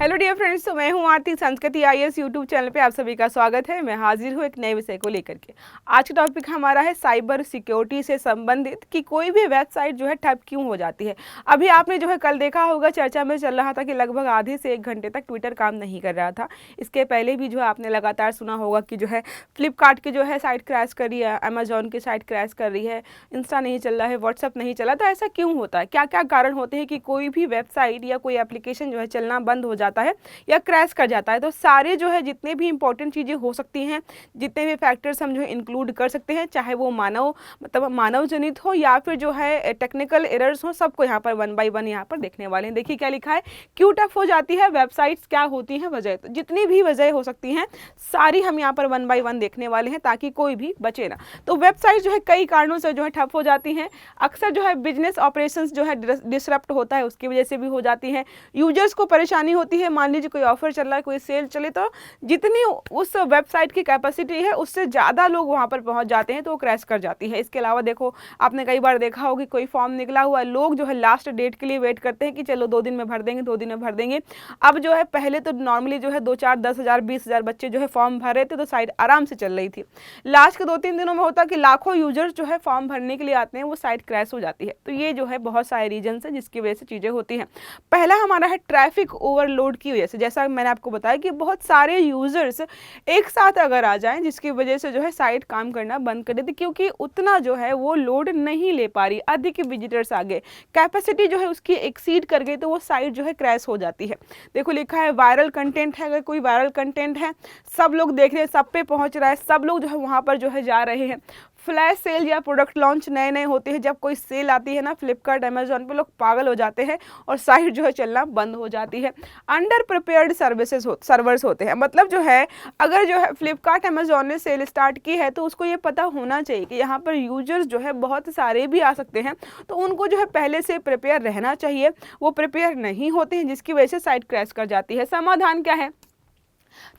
Hello dear friends, तो मैं हूं आरती। संस्कृति आईएएस यूट्यूब चैनल पे आप सभी का स्वागत है। मैं हाजिर हूं एक नए विषय को लेकर के। आज का टॉपिक हमारा है साइबर सिक्योरिटी से संबंधित कि कोई भी वेबसाइट जो है ठप क्यों हो जाती है। अभी आपने जो है कल देखा होगा, चर्चा में चल रहा था कि लगभग आधे से 1 घंटे तक ट्विटर काम नहीं कर रहा था। इसके पहले भी जो है आपने लगातार सुना होगा कि जो है फ्लिपकार्ट की जो है साइट क्रैश कर रही है, अमेजोन की साइट क्रैश कर रही है, इंस्टा नहीं चल रहा है, व्हाट्सअप नहीं चला। तो ऐसा क्यों होता है, क्या क्या कारण होते हैं कि कोई भी वेबसाइट या कोई एप्लीकेशन जो है चलना बंद हो जाता है या क्रैश कर जाता है। तो सारे जो है जितने भी इंपॉर्टेंट चीज़ें हो सकती हैं, जितने भी फैक्टर्स हम जो है इंक्लूड कर सकते हैं, चाहे वो मानव जनित हो या फिर जो है टेक्निकल एरर्स हो, सबको यहाँ पर 1 बाय 1 यहाँ पर देखने वाले हैं। देखिए क्या लिखा है, क्यों टफ हो जाती है वेबसाइट्स, क्या होती हैं वजह। तो जितनी भी वजह हो सकती हैं सारी हम यहाँ पर 1 बाय 1 देखने वाले हैं ताकि कोई भी बचे ना। तो वेबसाइट जो है कई कारणों से जो है ठप हो जाती हैं। अक्सर जो है बिजनेस ऑपरेशंस जो है डिसरप्ट होता है, उसकी वजह से भी हो जाती है। यूजर्स को परेशानी होती है, मान लीजिए कोई ऑफर चल रहा है, कोई सेल चले, तो जितनी उस वेबसाइट की कैपेसिटी है उससे ज़्यादा लोग वहाँ पर पहुँच जाते हैं तो वो क्रैश कर जाती है। इसके अलावा देखो, आपने कई बार देखा होगा कि कोई फॉर्म निकला हुआ है, लोग जो है लास्ट डेट के लिए वेट करते हैं कि चलो 2 दिन में भर देंगे, 2 दिन में भर देंगे। अब जो है पहले तो नॉर्मली जो है 2-4 10,000 20,000 बच्चे जो है फॉर्म भर रहे थे तो साइट आराम से चल रही थी। लास्ट के 2-3 दिनों में होता कि लाखों यूजर्स जो है फॉर्म भरने के लिए आते हैं, वो साइट क्रैश हो जाती है। तो ये जो है बहुत सारे रीजन है जिसकी वजह से चीज़ें होती हैं। पहला हमारा है ट्रैफिक ओवरलोड की वजह से। जैसा मैंने आपको बताया कि बहुत सारे यूजर्स एक साथ अगर आ जाएं, जिसकी वजह से जो है साइट काम करना बंद कर देती, क्योंकि उतना जो है वो लोड नहीं ले पा रही, अधिक विजिटर्स आ गए, कैपेसिटी जो है उसकी एक्सीड कर गई, तो वो साइट जो है क्रैश हो जाती है। देखो लिखा है वायरल कंटेंट है, अगर कोई वायरल कंटेंट है, सब लोग देख रहे हैं, सब पे पहुंच रहा है, सब लोग जो है वहां पर जो है जा रहे हैं। फ्लैश सेल या प्रोडक्ट लॉन्च नए नए होते हैं, जब कोई सेल आती है ना फ्लिपकार्ट अमेजोन पे, लोग पागल हो जाते हैं और साइट जो है चलना बंद हो जाती है। अंडर प्रिपेयर्ड सर्वर्स होते हैं, मतलब जो है अगर जो है फ्लिपकार्ट अमेजोन ने सेल स्टार्ट की है तो उसको ये पता होना चाहिए कि यहाँ पर यूजर्स जो है बहुत सारे भी आ सकते हैं, तो उनको जो है पहले से प्रिपेयर रहना चाहिए। वो प्रिपेयर नहीं होते हैं, जिसकी वजह से साइट क्रैश कर जाती है। समाधान क्या है,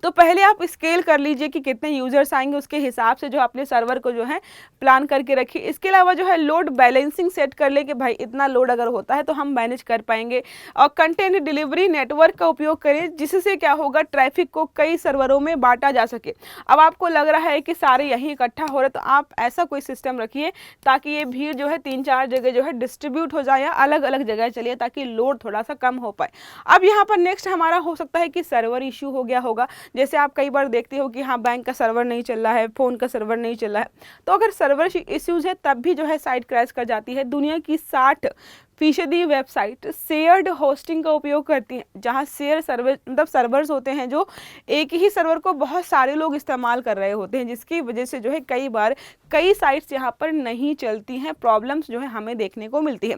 तो पहले आप स्केल कर लीजिए कि कितने यूजर्स आएंगे, उसके हिसाब से जो अपने सर्वर को जो है प्लान करके रखिए। इसके अलावा जो है लोड बैलेंसिंग सेट कर ले कि भाई इतना लोड अगर होता है तो हम मैनेज कर पाएंगे। और कंटेंट डिलीवरी नेटवर्क का उपयोग करें, जिससे क्या होगा, ट्रैफिक को कई सर्वरों में बांटा जा सके। अब आपको लग रहा है कि सारे यहीं इकट्ठा हो रहे, तो आप ऐसा कोई सिस्टम रखिए ताकि ये भीड़ जो है 3-4 जगह जो है डिस्ट्रीब्यूट हो जाए या अलग अलग जगह चलिए, ताकि लोड थोड़ा सा कम हो पाए। अब यहाँ पर नेक्स्ट हमारा हो सकता है कि सर्वर इश्यू हो गया होगा। जैसे आप कई बार देखते हो कि हाँ बैंक का सर्वर नहीं चल रहा है, फ़ोन का सर्वर नहीं चल रहा है, तो अगर सर्वर इश्यूज है तब भी जो है साइट क्रैश कर जाती है। दुनिया की 60% वेबसाइट शेयर्ड होस्टिंग का उपयोग करती हैं, जहाँ शेयर सर्वर मतलब सर्वर्स होते हैं जो एक ही सर्वर को बहुत सारे लोग इस्तेमाल कर रहे होते हैं, जिसकी वजह से जो है कई बार कई साइट्स यहाँ पर नहीं चलती हैं, प्रॉब्लम्स जो है हमें देखने को मिलती है।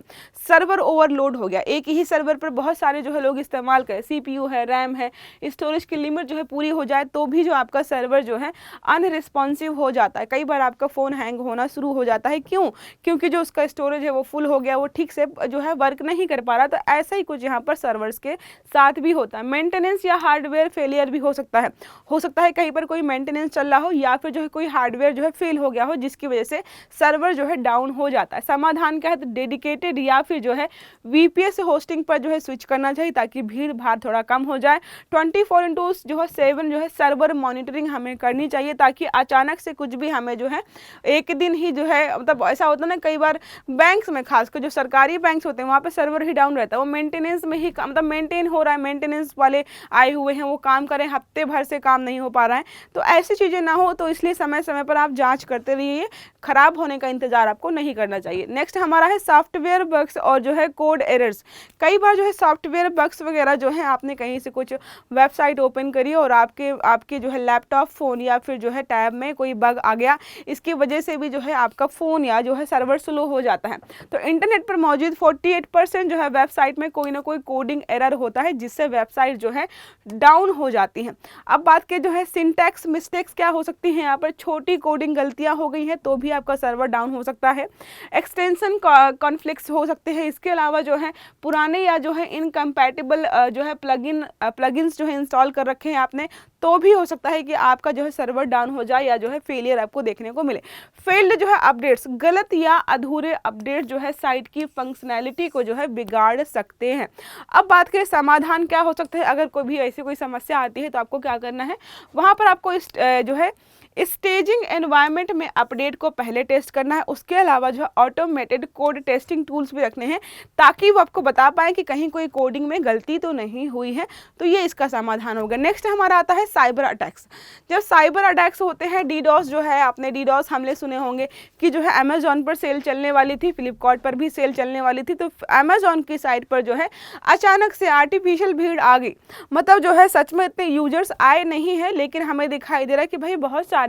सर्वर ओवरलोड हो गया, एक ही सर्वर पर बहुत सारे जो है लोग इस्तेमाल करें, CPU है, रैम है, स्टोरेज की लिमिट जो है पूरी हो जाए तो भी जो आपका सर्वर जो है अनरिस्पॉन्सिव हो जाता है। कई बार आपका फ़ोन हैंग होना शुरू हो जाता है, क्यों? क्योंकि जो उसका स्टोरेज है वो फुल हो गया, वो ठीक से जो है वर्क नहीं कर पा रहा। तो ऐसा ही कुछ यहाँ पर सर्वर्स के साथ भी होता है। मेंटेनेंस या हार्डवेयर फेलियर भी हो सकता है कहीं पर कोई मेंटेनेंस चल रहा हो या फिर जो है कोई हार्डवेयर जो है फेल हो गया हो, जिसकी वजह से सर्वर जो है डाउन हो जाता है। समाधान क्या है, तो डेडिकेटेड या फिर जो है VPS होस्टिंग पर जो है स्विच करना चाहिए ताकि भीड़ भाड़ थोड़ा कम हो जाए। 24/7 जो है सर्वर मॉनिटरिंग हमें करनी चाहिए, ताकि अचानक से कुछ भी हमें जो है एक दिन ही जो है, मतलब ऐसा होता है ना कई बार बैंक्स में, खासकर जो सरकारी बैंक्स होते हैं वहाँ पे सर्वर ही डाउन रहता है, वो मेंटेनेंस में ही मतलब मेंटेन हो रहा है, मेंटेनेंस वाले आए हुए हैं, वो काम करें, हफ्ते भर से काम नहीं हो पा रहा है। तो ऐसी चीज़ें ना हो, तो इसलिए समय समय पर आप जांच करते रहिए, खराब होने का इंतजार आपको नहीं करना चाहिए। नेक्स्ट हमारा है सॉफ्टवेयर बग्स और जो है कोड एरर्स। कई बार जो है सॉफ्टवेयर बग्स वगैरह जो है, आपने कहीं से कुछ वेबसाइट ओपन करी और आपके जो है लैपटॉप, फ़ोन या फिर जो है टैब में कोई बग आ गया, इसकी वजह से भी जो है आपका फ़ोन या जो है सर्वर स्लो हो जाता है। तो इंटरनेट पर मौजूद 48% जो है वेबसाइट में कोई ना कोई कोडिंग एरर होता है, जिससे वेबसाइट जो है डाउन हो जाती है। अब बात के जो है सिंटैक्स मिस्टेक्स क्या हो सकती हैं, यहाँ पर छोटी कोडिंग गलतियाँ हो गई हैं तो भी आपका सर्वर डाउन हो सकता है। एक्सटेंशन कॉन्फ्लिक्ट्स हो सकते हैं। इसके अलावा जो है पुराने या जो है इनकम्पैटिबल जो है प्लगइन्स जो है इंस्टॉल कर रखे हैं आपने, तो भी हो सकता है कि आपका जो है सर्वर डाउन हो जाए या जो है फेलियर आपको देखने को मिले। फेल्ड जो है अपडेट्स, गलत या अधूरे अपडेट जो है साइट की फंक्शनैलिटी को जो है बिगाड़ सकते हैं। अब बात करें समाधान क्या हो सकता है, अगर कोई भी ऐसी कोई समस्या आती है तो आपको क्या करना है, वहाँ पर आपको जो है स्टेजिंग एनवायरनमेंट में अपडेट को पहले टेस्ट करना है। उसके अलावा जो है ऑटोमेटेड कोड टेस्टिंग टूल्स भी रखने हैं ताकि वो आपको बता पाए कि कहीं कोई कोडिंग में गलती तो नहीं हुई है। तो ये इसका समाधान होगा। नेक्स्ट हमारा आता है साइबर अटैक्स। जब साइबर अटैक्स होते हैं, डीडॉस जो है, आपने डीडॉस हमले सुने होंगे कि जो है अमेजॉन पर सेल चलने वाली थी, फ्लिपकार्ट पर भी सेल चलने वाली थी, तो अमेजॉन की साइट पर जो है अचानक से आर्टिफिशियल भीड़ आ गई। मतलब जो है सच में इतने यूजर्स आए नहीं है, लेकिन हमें दिखाई दे रहा है कि भाई बहुत सारे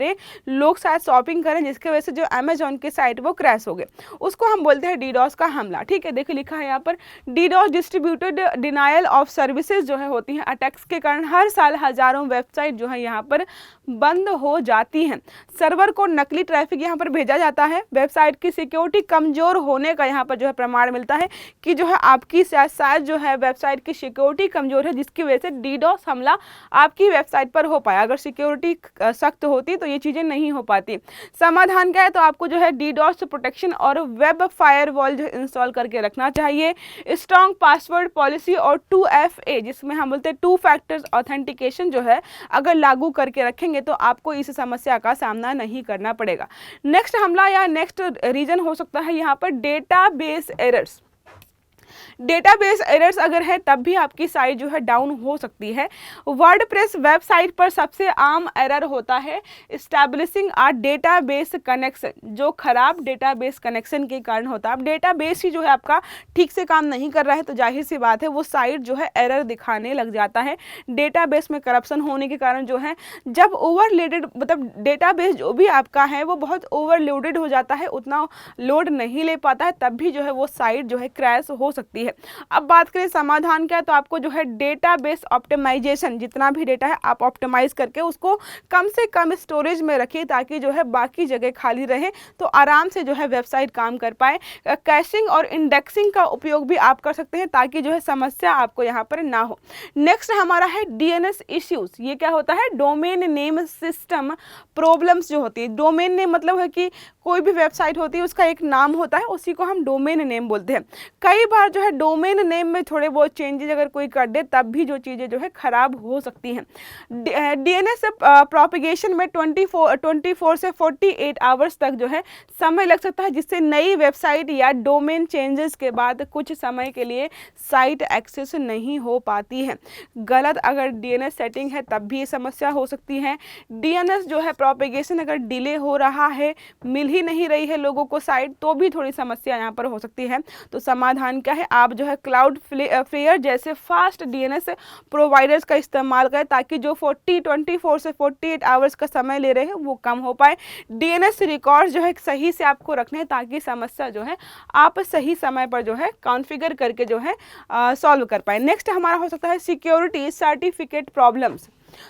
लोग शायद शॉपिंग करें, जिसकी वजह से जो अमेजॉन की साइट वो क्रैश हो गए। उसको हम बोलते हैं डीडॉस का हमला। ठीक है, देखिए लिखा है यहाँ पर, DDoS distributed denial of services जो है होती हैं। अटैक्स के कारण हर साल हजारों वेबसाइट जो है यहाँ पर बंद हो जाती हैं। सर्वर को नकली ट्रैफिक यहाँ पर भेजा जाता है। वेबसाइट की सिक्योरिटी कमजोर होने का यहाँ पर जो है प्रमाण मिलता है कि जो है आपकी शायद जो है वेबसाइट की सिक्योरिटी कमजोर है, जिसकी वजह से डीडॉस हमला आपकी वेबसाइट पर हो पाया। अगर सिक्योरिटी सख्त होती तो ये चीज़ें नहीं हो पाती। समाधान क्या है, तो आपको जो है डीडॉस प्रोटेक्शन और वेब फायरवॉल जो इंस्टॉल करके रखना चाहिए। स्ट्रॉन्ग पासवर्ड पॉलिसी और 2FA, जिसमें हम बोलते हैं 2 फैक्टर्स ऑथेंटिकेशन जो है, अगर लागू करके रखेंगे तो आपको इस समस्या का सामना नहीं करना पड़ेगा। नेक्स्ट हमला या नेक्स्ट रीजन हो सकता है यहाँ पर डेटाबेस एरर्स। डेटाबेस एरर्स अगर है तब भी आपकी साइट जो है डाउन हो सकती है। वर्डप्रेस वेबसाइट पर सबसे आम एरर होता है एस्टैब्लिशिंग अ डेटाबेस कनेक्शन, जो खराब डेटाबेस कनेक्शन के कारण होता है। अब डेटाबेस ही जो है आपका ठीक से काम नहीं कर रहा है तो जाहिर सी बात है वो साइट जो है एरर दिखाने लग जाता है। डेटाबेस में करप्शन होने के कारण जो है, जब ओवरलोडेड, मतलब डेटाबेस जो भी आपका है वो बहुत ओवरलोडेड हो जाता है, उतना लोड नहीं ले पाता है, तब भी जो है वो साइट जो है क्रैश हो सकती है। अब बात करें समाधान क्या है, तो आपको जो है डेटाबेस ऑप्टिमाइजेशन, जितना भी डेटा है आप ऑप्टिमाइज करके उसको कम से कम स्टोरेज में रखिए ताकि जो है बाकी जगह खाली रहे, तो आराम से जो है वेबसाइट काम कर पाए। कैशिंग और इंडेक्सिंग का उपयोग भी आप कर सकते हैं ताकि जो है समस्या आपको यहाँ पर ना हो। नेक्स्ट हमारा है DNS इश्यूज। ये क्या होता है, डोमेन नेम सिस्टम प्रॉब्लम्स जो होती है। डोमेन नेम मतलब है कि कोई भी वेबसाइट होती है उसका एक नाम होता है, उसी को हम डोमेन नेम बोलते हैं। कई बार जो है डोमेन नेम में थोड़े बहुत चेंजेस अगर कोई कर दे तब भी जो चीज़ें जो है खराब हो सकती हैं। DNS प्रोपेगेशन में 24 से 48 आवर्स तक जो है समय लग सकता है, जिससे नई वेबसाइट या डोमेन चेंजेस के बाद कुछ समय के लिए साइट एक्सेस नहीं हो पाती है। गलत अगर DNS सेटिंग है तब भी ये समस्या हो सकती है। DNS जो है प्रोपेगेशन अगर डिले हो रहा है, मिल ही नहीं रही है लोगों को साइट, तो भी थोड़ी समस्या यहाँ पर हो सकती है। तो समाधान क्या है, आप जो है क्लाउडफ्लेयर जैसे फास्ट DNS प्रोवाइडर्स का इस्तेमाल करें ताकि जो 24 से 48 आवर्स का समय ले रहे हैं वो कम हो पाए। DNS रिकॉर्ड जो है सही से आपको रखने हैं ताकि समस्या जो है आप सही समय पर जो है कॉन्फ़िगर करके जो है सॉल्व कर पाए। नेक्स्ट हमारा हो सकता है सिक्योरिटी सर्टिफिकेट प्रॉब्लम्स।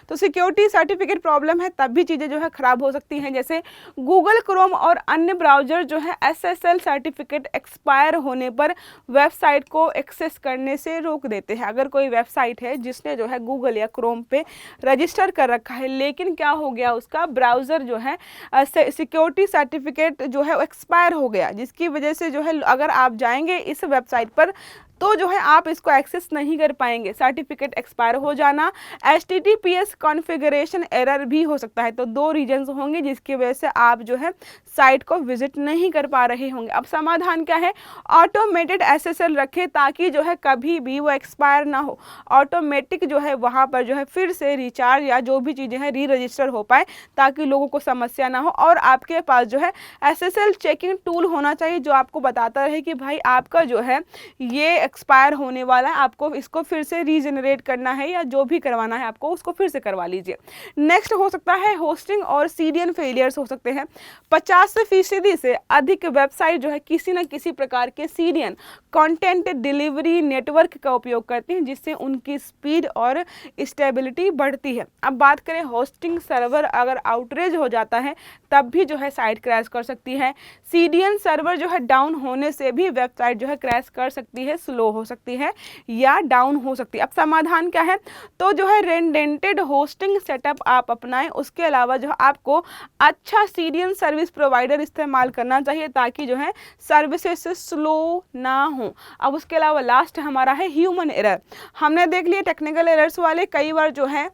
तो सिक्योरिटी सर्टिफिकेट प्रॉब्लम है तब भी चीज़ें जो है ख़राब हो सकती हैं, जैसे गूगल क्रोम और अन्य ब्राउज़र जो है SSL सर्टिफिकेट एक्सपायर होने पर वेबसाइट को एक्सेस करने से रोक देते हैं। अगर कोई वेबसाइट है जिसने जो है गूगल या क्रोम पे रजिस्टर कर रखा है, लेकिन क्या हो गया, उसका ब्राउज़र जो है सिक्योरिटी सर्टिफिकेट जो है एक्सपायर हो गया, जिसकी वजह से जो है अगर आप जाएंगे इस वेबसाइट पर तो जो है आप इसको एक्सेस नहीं कर पाएंगे। सर्टिफिकेट एक्सपायर हो जाना, HTTPS कॉन्फ़िगरेशन एरर भी हो सकता है। तो 2 रीजन्स होंगे जिसकी वजह से आप जो है साइट को विजिट नहीं कर पा रहे होंगे। अब समाधान क्या है, ऑटोमेटेड SSL रखें ताकि जो है कभी भी वो एक्सपायर ना हो। ऑटोमेटिक जो है वहाँ पर जो है फिर से रिचार्ज या जो भी चीज़ें हैं री रजिस्टर हो पाए ताकि लोगों को समस्या ना हो। और आपके पास जो है SSL चेकिंग टूल होना चाहिए जो आपको बताता रहे कि भाई आपका जो है ये एक्सपायर होने वाला है, आपको इसको फिर से रीजनरेट करना है या जो भी करवाना है आपको उसको फिर से करवा लीजिए। नेक्स्ट हो सकता है होस्टिंग और CDN फेलियर्स हो सकते हैं। 50% से अधिक वेबसाइट जो है किसी न किसी प्रकार के CDN कंटेंट डिलीवरी नेटवर्क का उपयोग करते हैं, जिससे उनकी स्पीड और स्टेबिलिटी बढ़ती है। अब बात करें होस्टिंग सर्वर अगर आउटरेज हो जाता है तब भी जो है साइट क्रैश कर सकती है। CDN सर्वर जो है डाउन होने से भी वेबसाइट जो है क्रैश कर सकती है। स्लो हो सकती है या डाउन हो सकती है। अब समाधान क्या है, तो जो है रेडेंडेंट होस्टिंग सेटअप आप अपनाएं। उसके अलावा जो है आपको अच्छा सीरियल सर्विस प्रोवाइडर इस्तेमाल करना चाहिए ताकि जो है सर्विसेज स्लो ना हो। अब उसके अलावा लास्ट हमारा है ह्यूमन एरर। हमने देख लिया टेक्निकल एरर्स वाले, कई बार जो है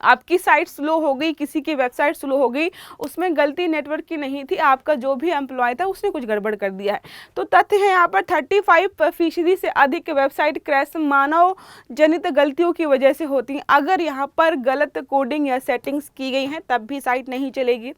आपकी साइट स्लो हो गई, किसी की वेबसाइट स्लो हो गई, उसमें गलती नेटवर्क की नहीं थी, आपका जो भी एम्प्लॉय था उसने कुछ गड़बड़ कर दिया है। तो तथ्य है यहाँ पर 35% से अधिक वेबसाइट क्रैश मानव जनित गलतियों की वजह से होती हैं। अगर यहाँ पर गलत कोडिंग या सेटिंग्स की गई हैं तब भी साइट नहीं चलेगी।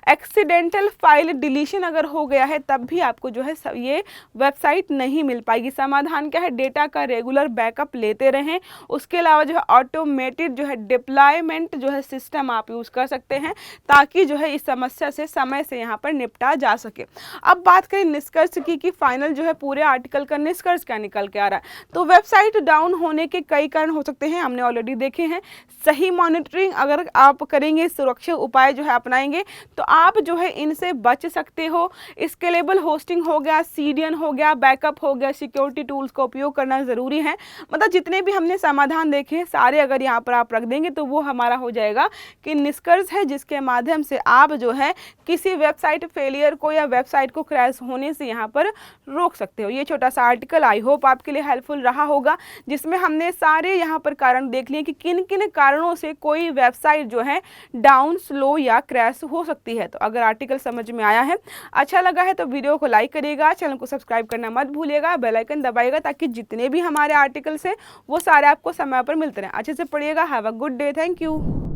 एक्सीडेंटल फाइल डिलीशन अगर हो गया है तब भी आपको जो है ये वेबसाइट नहीं मिल पाएगी। समाधान क्या है, डेटा का रेगुलर बैकअप लेते रहें। उसके अलावा जो है ऑटोमेटेड जो है डिप्लॉयमेंट जो है सिस्टम आप यूज कर सकते हैं ताकि जो है इस समस्या से समय से यहाँ पर निपटा जा सके। अब बात करें निष्कर्ष की कि फाइनल जो है पूरे आर्टिकल का निष्कर्ष क्या निकल के आ रहा है, तो वेबसाइट डाउन होने के कई कारण हो सकते हैं, हमने ऑलरेडी देखे हैं। सही मॉनिटरिंग अगर आप करेंगे, सुरक्षा उपाय जो है अपनाएंगे तो आप जो है इनसे बच सकते हो। स्केलेबल होस्टिंग हो गया, सीडीएन हो गया, बैकअप हो गया, सिक्योरिटी टूल्स का उपयोग करना जरूरी है। मतलब जितने भी हमने समाधान देखे हैं सारे अगर यहाँ पर आप रख देंगे तो वो हमारा हो जाएगा कि निष्कर्ष है जिसके माध्यम से आप जो है किसी वेबसाइट फेलियर को या वेबसाइट को क्रैश होने से यहाँ पर रोक सकते हो। ये छोटा सा आर्टिकल आई होप आपके लिए हेल्पफुल रहा होगा, जिसमें हमने सारे यहाँ पर कारण देख लिए कि किन किन कारणों से कोई वेबसाइट जो है डाउन, स्लो या क्रैश हो सकती है। तो अगर आर्टिकल समझ में आया है, अच्छा लगा है तो वीडियो को लाइक करिएगा, चैनल को सब्सक्राइब करना मत भूलिएगा, बेल आइकन दबाइएगा ताकि जितने भी हमारे आर्टिकल्स हैं वो सारे आपको समय पर मिलते रहें। अच्छे से पढ़िएगा। Have a good day. Thank you.